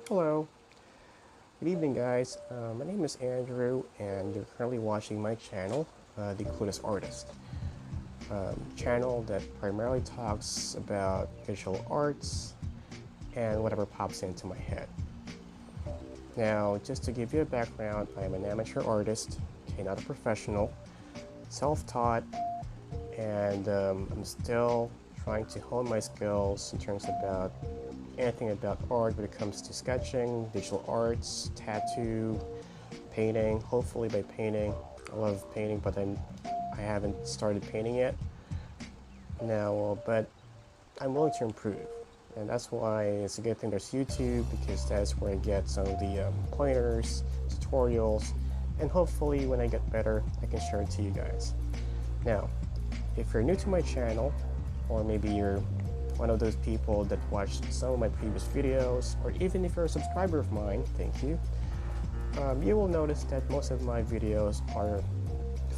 Hello, good evening, guys. My name is Andrew, and you're currently watching my channel, The Clueless Artist. Channel that primarily talks about visual arts and whatever pops into my head. Now, just to give you a background, I am an amateur artist, okay, not a professional, self-taught, and I'm still trying to hone my skills in terms about anything about art when it comes to sketching, digital arts, tattoo, painting, hopefully by painting. I love painting, but I haven't started painting yet. Now, but I'm willing to improve. And that's why it's a good thing there's YouTube, because that's where I get some of the pointers, tutorials, and hopefully when I get better, I can share it to you guys. Now, if you're new to my channel, or maybe you're one of those people that watched some of my previous videos, or even if you're a subscriber of mine, thank you, you will notice that most of my videos are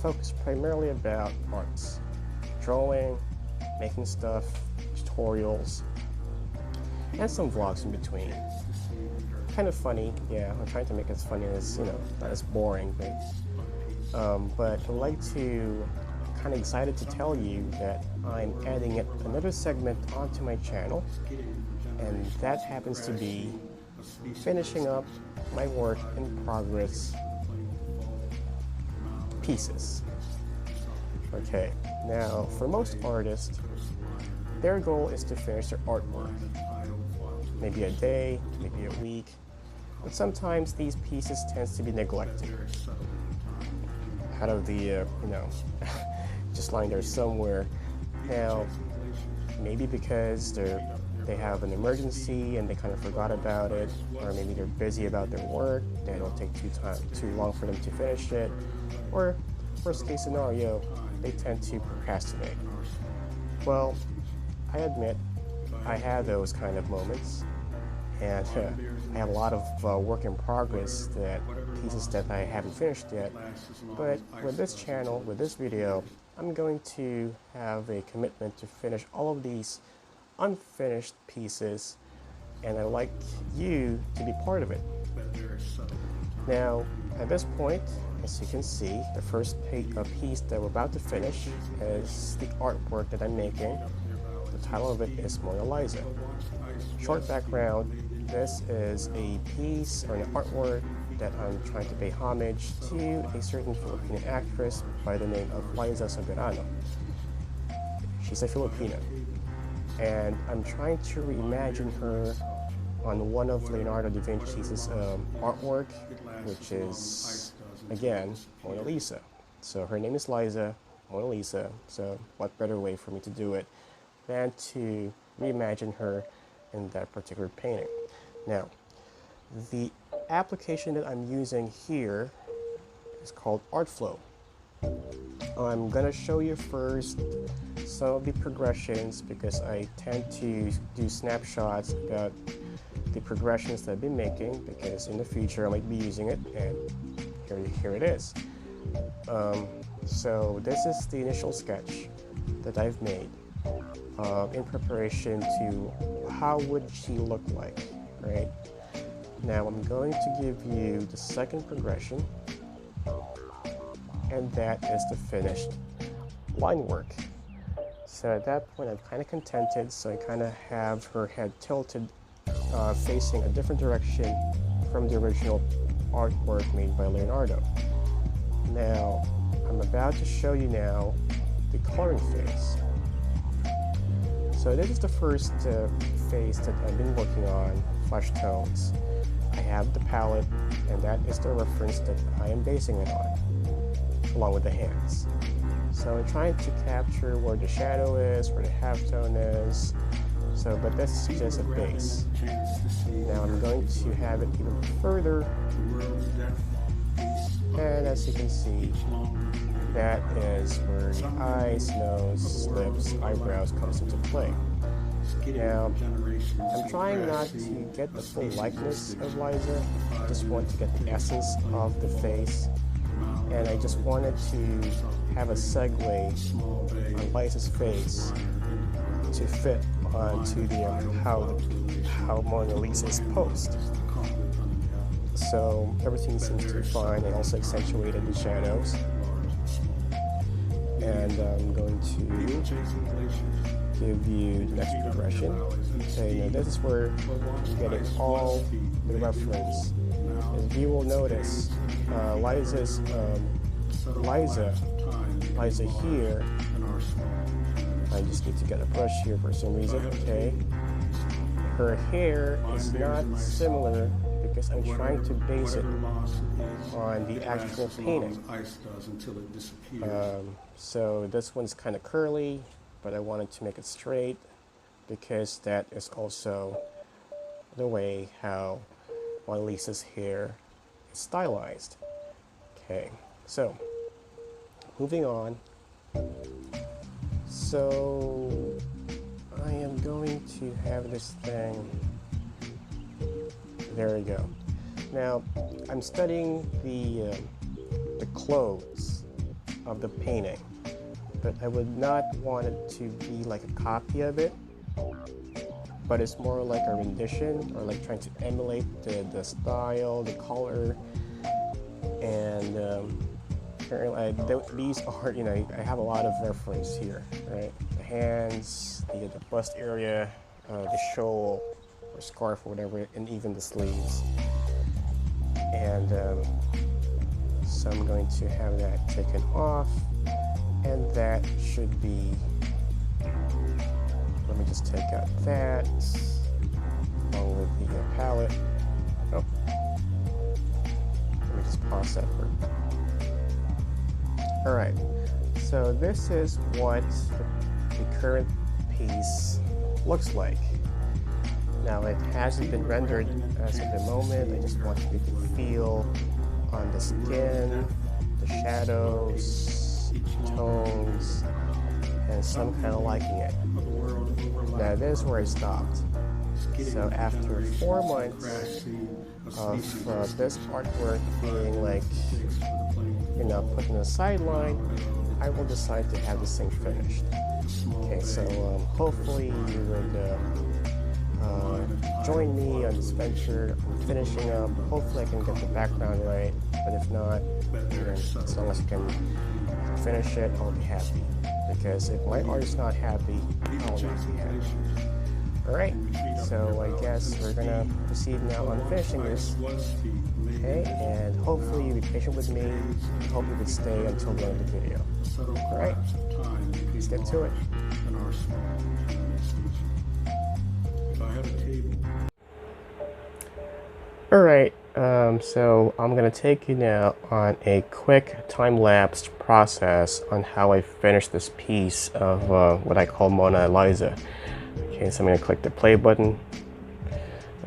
focused primarily about arts, drawing, making stuff, tutorials, and some vlogs in between. Kind of funny, yeah, I'm trying to make it as funny as, not as boring, but I'd like to kind of excited to tell you that I'm adding yet another segment onto my channel, and that happens to be finishing up my work in progress pieces. Okay, now for most artists, their goal is to finish their artwork. Maybe a day, maybe a week, but sometimes these pieces tends to be neglected. Out of the, just lying there somewhere. Now, maybe because they have an emergency and they kind of forgot about it, or maybe they're busy about their work, they don't take too long for them to finish it, or worst case scenario, they tend to procrastinate. Well, I admit I have those kind of moments, and I have a lot of work in progress, that pieces that I haven't finished yet. But with this channel, with this video, I'm going to have a commitment to finish all of these unfinished pieces, and I'd like you to be part of it. Now, at this point, as you can see, the first piece that we're about to finish is the artwork that I'm making. The title of it is Mona Lisa. Short background, this is a piece or an artwork that I'm trying to pay homage to a certain Filipina actress by the name of Liza Soberano. She's a Filipina, and I'm trying to reimagine her on one of Leonardo da Vinci's artwork, which is, again, Mona Lisa. So her name is Liza, Mona Lisa, so what better way for me to do it than to reimagine her in that particular painting. Now, the application that I'm using here is called ArtFlow. I'm gonna show you first some of the progressions, because I tend to do snapshots about the progressions that I've been making, because in the future I might be using it, and here it is. So this is the initial sketch that I've made in preparation to how would she look like, right? Now I'm going to give you the second progression, and that is the finished line work. So at that point I'm kind of contented, so I kind of have her head tilted, facing a different direction from the original artwork made by Leonardo. Now I'm about to show you now the coloring phase. So this is the first phase that I've been working on, flesh tones. I have the palette, and that is the reference that I am basing it on, along with the hands. So I'm trying to capture where the shadow is, where the halftone is. So, but this is just a base. Now I'm going to have it even further, and as you can see, that is where the eyes, nose, lips, eyebrows comes into play. Now, I'm trying not to get the full likeness of Liza, I just want to get the essence of the face, and I just wanted to have a segue on Liza's face to fit onto the how Mona Lisa is posed. so everything seems to be fine. I also accentuated the shadows. And I'm going to give you the next progression. Okay, now this is where you're getting all the reference. As you will notice, Liza here, I just need to get a brush here for some reason, okay. Her hair is not similar because I'm trying to base it on the actual painting. So this one's kind of curly, but I wanted to make it straight because that is also the way how Mona Lisa's hair is stylized. Okay, so moving on. So I am going to have this thing. There we go. Now I'm studying the clothes of the painting, but I would not want it to be like a copy of it, but it's more like a rendition or like trying to emulate the style, the color, and these are, you know, I have a lot of reference here, right? The hands, the bust area, the shawl or scarf or whatever, and even the sleeves. And so I'm going to have that taken off, and that should be, let me just take out that along with the palette. Oh, let me just pause that for. All right, so this is what the current piece looks like. Now it hasn't been rendered as of the moment. I just want you to feel on the skin, the shadows, tones, and some kind of liking it. Now this is where I stopped. So after 4 months of this artwork being like, you know, put in a sideline, I will decide to have this thing finished. Okay, so hopefully you would join me on this venture. I'm finishing up. Hopefully I can get the background right, but if not, then as long as I can finish it, I'll be happy. Because if my art is not happy, I will not be happy. Alright, so I guess we're gonna proceed now on finishing this. Okay, and hopefully you'll be patient with me. I hope you would stay until the end of the video. Alright, let's get to it. Alright, so I'm going to take you now on a quick time-lapse process on how I finished this piece of what I call Mona Lisa. Okay, so I'm going to click the play button.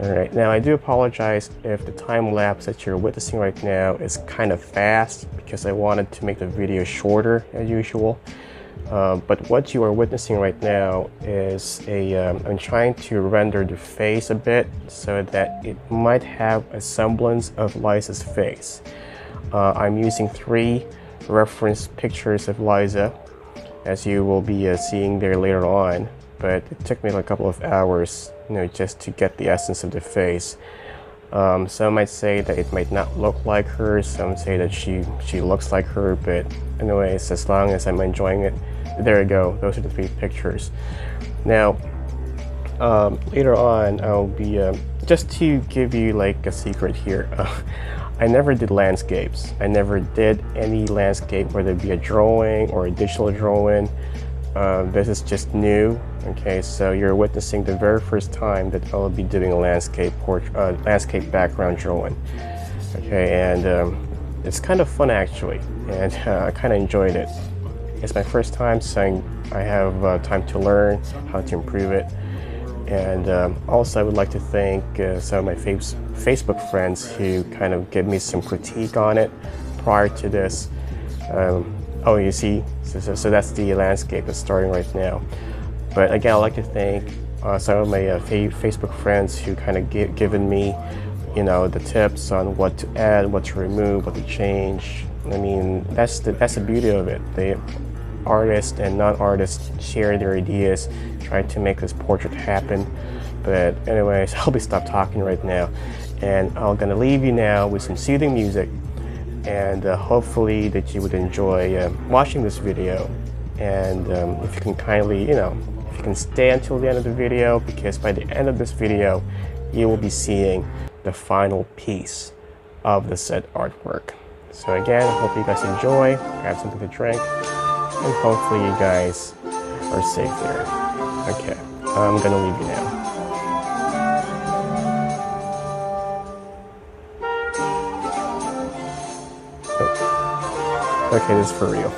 Alright, now I do apologize if the time-lapse that you're witnessing right now is kind of fast because I wanted to make the video shorter as usual. But what you are witnessing right now is I'm trying to render the face a bit so that it might have a semblance of Liza's face. I'm using 3 reference pictures of Liza, as you will be seeing there later on, but it took me like a couple of hours, you know, just to get the essence of the face. Some might say that it might not look like her, some say that she looks like her, but anyways, as long as I'm enjoying it, there you go, those are the 3 pictures. Now, later on, I'll be, just to give you like a secret here, I never did landscapes. I never did any landscape, whether it be a drawing or a digital drawing. This is just new. Okay, so you're witnessing the very first time that I'll be doing a landscape background drawing. Okay, and it's kind of fun actually, and I kind of enjoyed it. It's my first time, so I have time to learn how to improve it. And also I would like to thank some of my Facebook friends who kind of gave me some critique on it prior to this. Oh, you see, so that's the landscape that's starting right now. But again, I'd like to thank some of my Facebook friends who kind of given me, you know, the tips on what to add, what to remove, what to change. I mean, that's the beauty of it. The artists and non-artists share their ideas, try to make this portrait happen. But anyways, I'll be stop talking right now. And I'm gonna leave you now with some soothing music, and hopefully that you would enjoy watching this video. And if you can kindly, if you can stay until the end of the video, because by the end of this video, you will be seeing the final piece of the said artwork. So again, I hope you guys enjoy, grab something to drink, and hopefully you guys are safe there. Okay, I'm gonna leave you now. Okay, this is for real.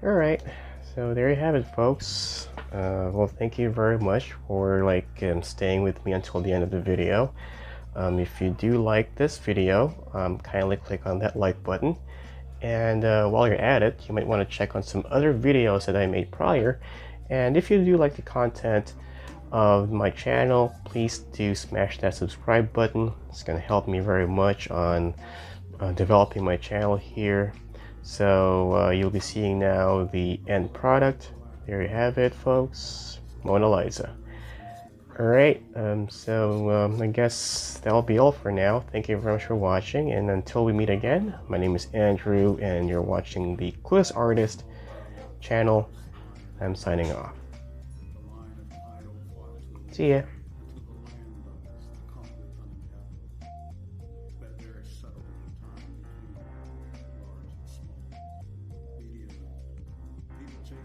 Alright, so there you have it, folks. Well, thank you very much for staying with me until the end of the video. If you do like this video, kindly click on that like button. And while you're at it, you might want to check on some other videos that I made prior. And if you do like the content of my channel, please do smash that subscribe button. It's going to help me very much on developing my channel here. So you'll be seeing now the end product. There you have it, folks. Mona Lisa. Alright, I guess that'll be all for now. Thank you very much for watching, and until we meet again, my name is Andrew, and you're watching the Clueless Artist channel. I'm signing off. See ya. Chase